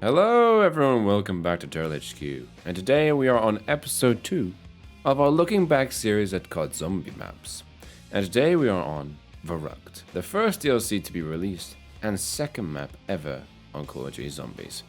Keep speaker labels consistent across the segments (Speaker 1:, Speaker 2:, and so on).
Speaker 1: Hello everyone, welcome back to TurtleHQ, and today we are on episode 2 of our looking back series at COD zombie maps. And today we are on Verruckt, the first DLC to be released and second map ever on Call of Duty Zombies.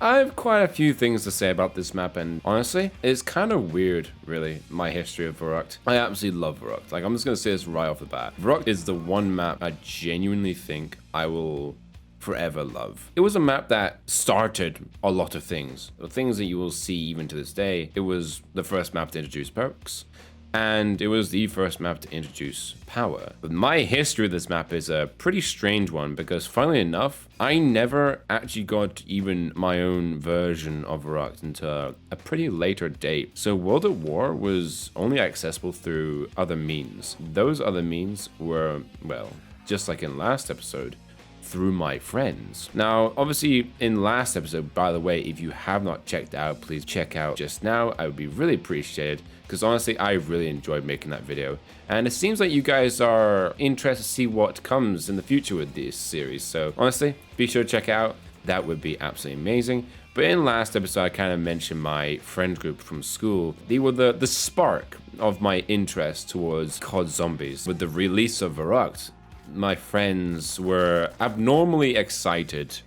Speaker 1: I have quite a few things to say about this map, and honestly, it's kind of weird, really, my history of Verruckt. I absolutely love Verruckt. Like, I'm just going to say this right off the bat. Verruckt is the one map I genuinely think I will forever love. It was a map that started a lot of things, the things that you will see even to this day. It was the first map to introduce perks, and it was the first map to introduce power. But my history of this map is a pretty strange one because, funnily enough, I never actually got even my own version of Verruckt until a pretty later date. So World at War was only accessible through other means. Those other means were, well, just like in last episode, through my friends. Now, obviously, in last episode, by the way, if you have not checked out, please check out just now. I would be really appreciated because honestly, I really enjoyed making that video. And it seems like you guys are interested to see what comes in the future with this series. So honestly, be sure to check out. That would be absolutely amazing. But in last episode, I kind of mentioned my friend group from school. They were the spark of my interest towards COD Zombies. With the release of Verruckt, my friends were abnormally excited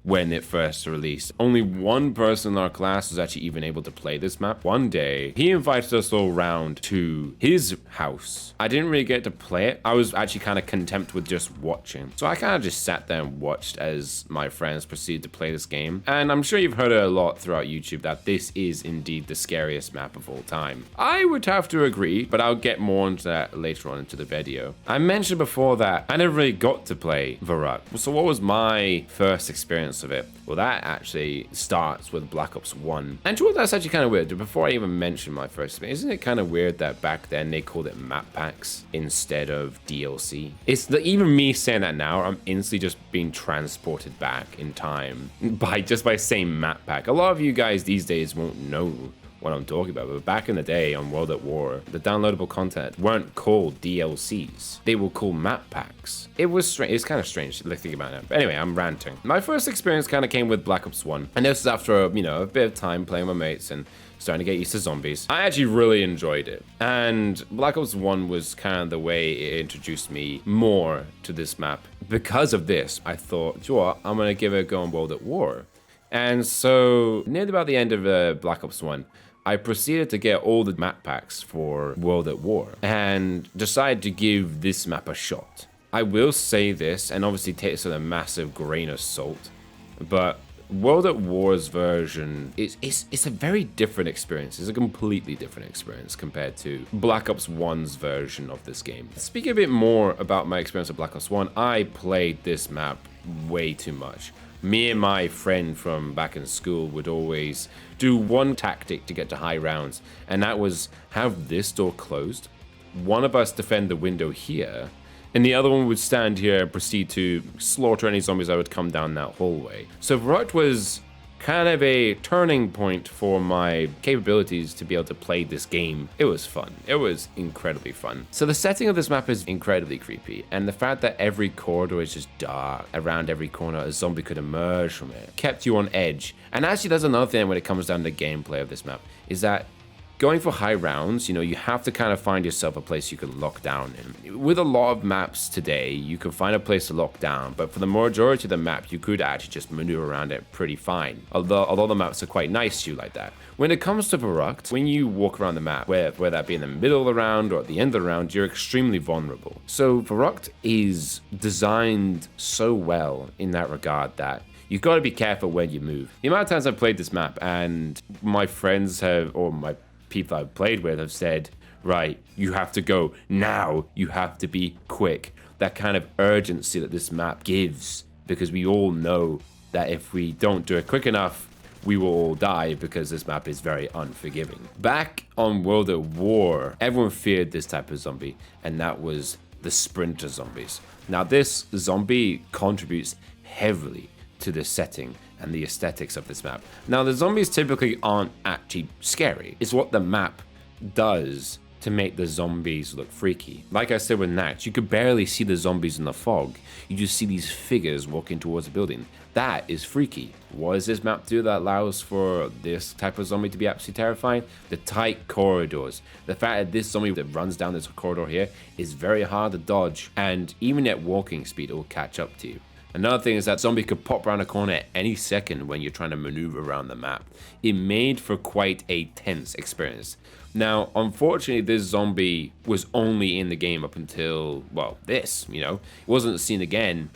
Speaker 1: when it first released. Only one person in our class was actually even able to play this map. One day, he invited us all around to his house. I didn't really get to play it. I was actually kind of content with just watching. So I kind of just sat there and watched as my friends proceeded to play this game. And I'm sure you've heard it a lot throughout YouTube that this is indeed the scariest map of all time. I would have to agree, but I'll get more into that later on into the video. I mentioned before that I never really got to play Verruckt. So what was my first experience of it? Well, that actually starts with Black Ops 1. And well, that's actually kind of weird. Before I even mention my first experience, isn't it kind of weird that back then they called it map packs instead of DLC? Even me saying that now, I'm instantly just being transported back in time by saying map pack. A lot of you guys these days won't know what I'm talking about, but back in the day on World at War, the downloadable content weren't called DLCs. They were called map packs. It was strange. It's kind of strange to think about it. But anyway, I'm ranting. My first experience kind of came with Black Ops 1. And this was after, a bit of time playing with my mates and starting to get used to zombies. I actually really enjoyed it. And Black Ops 1 was kind of the way it introduced me more to this map. Because of this, I thought, you know what, I'm going to give it a go on World at War. And so, near about the end of Black Ops 1, I proceeded to get all the map packs for World at War and decided to give this map a shot. I will say this, and obviously take this with a massive grain of salt, but World at War's version it's a very different experience. It's a completely different experience compared to Black Ops 1's version of this game. Speaking a bit more about my experience with Black Ops 1, I played this map way too much. Me and my friend from back in school would always do one tactic to get to high rounds, and that was have this door closed, one of us defend the window here, and the other one would stand here and proceed to slaughter any zombies that would come down that hallway. So Verruckt was kind of a turning point for my capabilities to be able to play this game. It was fun. It was incredibly fun. So the setting of this map is incredibly creepy, and the fact that every corridor is just dark, around every corner a zombie could emerge from it, kept you on edge. And actually there's another thing when it comes down to the gameplay of this map, is that going for high rounds, you have to kind of find yourself a place you can lock down in. With a lot of maps today, you can find a place to lock down, but for the majority of the map, you could actually just maneuver around it pretty fine. Although the maps are quite nice to you like that. When it comes to Verruckt, when you walk around the map, whether that be in the middle of the round or at the end of the round, you're extremely vulnerable. So Verruckt is designed so well in that regard that you've got to be careful when you move. The amount of times I've played this map and my friends my people I've played with have said, right, you have to go now, you have to be quick. That kind of urgency that this map gives, because we all know that if we don't do it quick enough, we will all die because this map is very unforgiving. Back on World at War, everyone feared this type of zombie, and that was the sprinter zombies. Now this zombie contributes heavily to the setting and the aesthetics of this map. Now, the zombies typically aren't actually scary. It's what the map does to make the zombies look freaky. Like I said with Nacht, you could barely see the zombies in the fog. You just see these figures walking towards a building. That is freaky. What does this map do that allows for this type of zombie to be absolutely terrifying? The tight corridors. The fact that this zombie that runs down this corridor here is very hard to dodge, and even at walking speed, it will catch up to you. Another thing is that zombie could pop around a corner at any second when you're trying to maneuver around the map. It made for quite a tense experience. Now, unfortunately, this zombie was only in the game up until, well, this, it wasn't seen again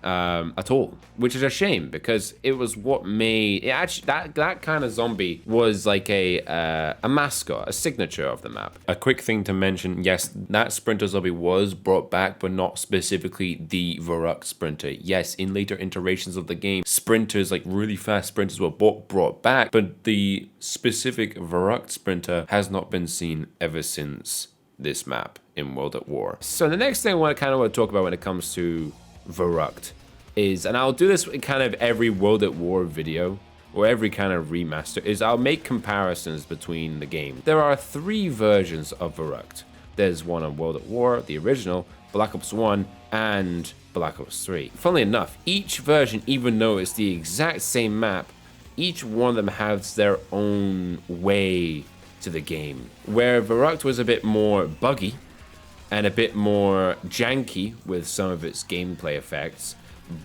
Speaker 1: at all, which is a shame because it was what made it actually that kind of zombie was like a mascot, a signature of the map. A quick thing to mention, yes, that sprinter zombie was brought back, but not specifically the Verruckt sprinter. Yes, in later iterations of the game, sprinters, like really fast sprinters, were brought back, but the specific Verruckt sprinter has not been seen ever since this map in World at War. So the next thing I want to talk about when it comes to Verruckt is, and I'll do this in kind of every World at War video or every kind of remaster, is I'll make comparisons between the game. There are 3 versions of Verruckt. There's one on World at War, the original, Black Ops 1, and Black Ops 3. Funnily enough, each version, even though it's the exact same map, each one of them has their own way to the game. Where Verruckt was a bit more buggy and a bit more janky with some of its gameplay effects,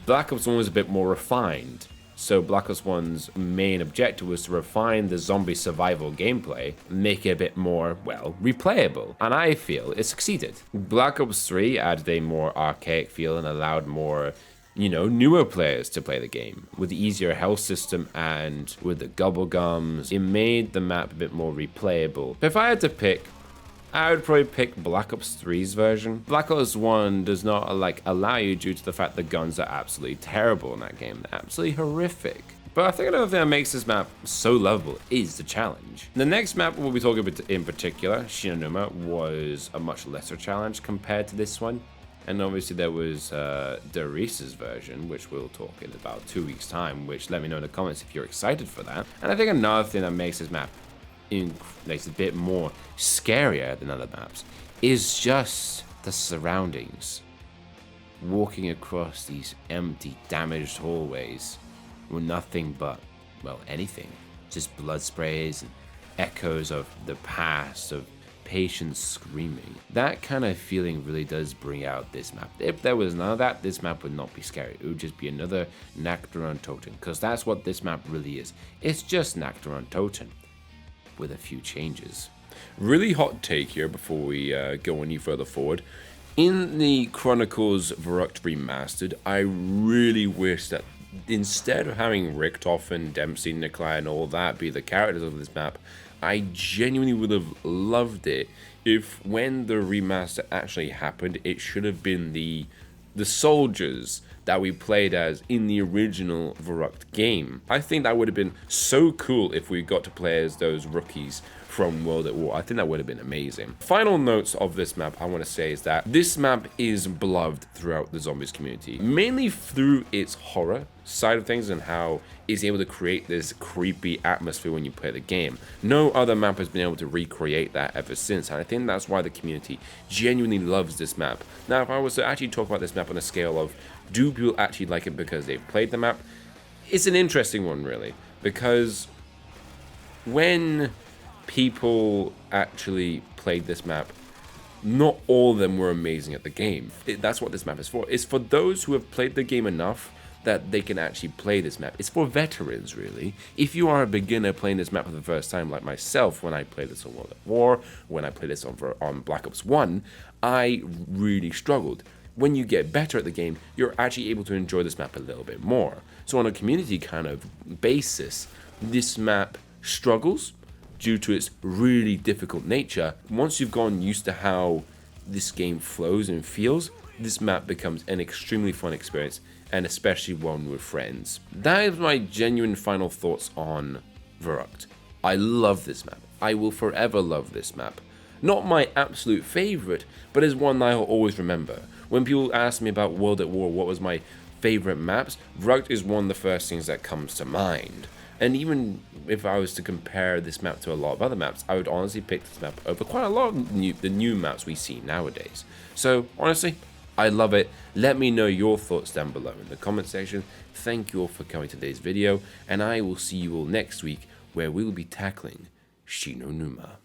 Speaker 1: Black Ops 1 was a bit more refined. So Black Ops 1's main objective was to refine the zombie survival gameplay, make it a bit more, well, replayable. And I feel it succeeded. Black Ops 3 added a more archaic feel and allowed more, newer players to play the game. With the easier health system and with the gobble gums, it made the map a bit more replayable. But if I had to pick, I would probably pick Black Ops 3's version. Black Ops 1 does not allow you due to the fact the guns are absolutely terrible in that game. They're absolutely horrific. But I think another thing that makes this map so lovable is the challenge. The next map we'll be talking about in particular, Shinonuma, was a much lesser challenge compared to this one. And obviously there was Darius's version, which we'll talk in about 2 weeks' time, which let me know in the comments if you're excited for that. And I think another thing that makes this map makes it a bit more scarier than other maps is just the surroundings. Walking across these empty, damaged hallways with nothing but, well, anything. Just blood sprays and echoes of the past, of patients screaming. That kind of feeling really does bring out this map. If there was none of that, this map would not be scary. It would just be another nacht untoten, because that's what this map really is. It's just nacht untoten, with a few changes. Really hot take here before we go any further forward. In the Chronicles Verruckt Remastered, I really wish that instead of having Richtofen, Dempsey, Nikolai, and all that be the characters of this map, I genuinely would have loved it if when the remaster actually happened, it should have been the soldiers that we played as in the original Verruckt game. I think that would have been so cool if we got to play as those rookies from World at War. I think that would have been amazing. Final notes of this map I want to say is that this map is beloved throughout the zombies community, mainly through its horror side of things and how it's able to create this creepy atmosphere when you play the game. No other map has been able to recreate that ever since, and I think that's why the community genuinely loves this map. Now, if I was to actually talk about this map on a scale of, do people actually like it because they've played the map? It's an interesting one, really, because when people actually played this map, not all of them were amazing at the game. That's what this map is for. It's for those who have played the game enough that they can actually play this map. It's for veterans, really. If you are a beginner playing this map for the first time, like myself, when I played this on World at War, when I played this on Black Ops 1, I really struggled. When you get better at the game, you're actually able to enjoy this map a little bit more. So on a community kind of basis, this map struggles due to its really difficult nature. Once you've gotten used to how this game flows and feels, this map becomes an extremely fun experience, and especially one with friends. That is my genuine final thoughts on Verruckt. I love this map. I will forever love this map. Not my absolute favorite, but is one that I'll always remember. When people ask me about World at War, what was my favorite maps, Verruckt is one of the first things that comes to mind. And even if I was to compare this map to a lot of other maps, I would honestly pick this map over quite a lot of the new maps we see nowadays. So honestly, I love it. Let me know your thoughts down below in the comment section. Thank you all for coming to today's video, and I will see you all next week where we will be tackling Shinonuma.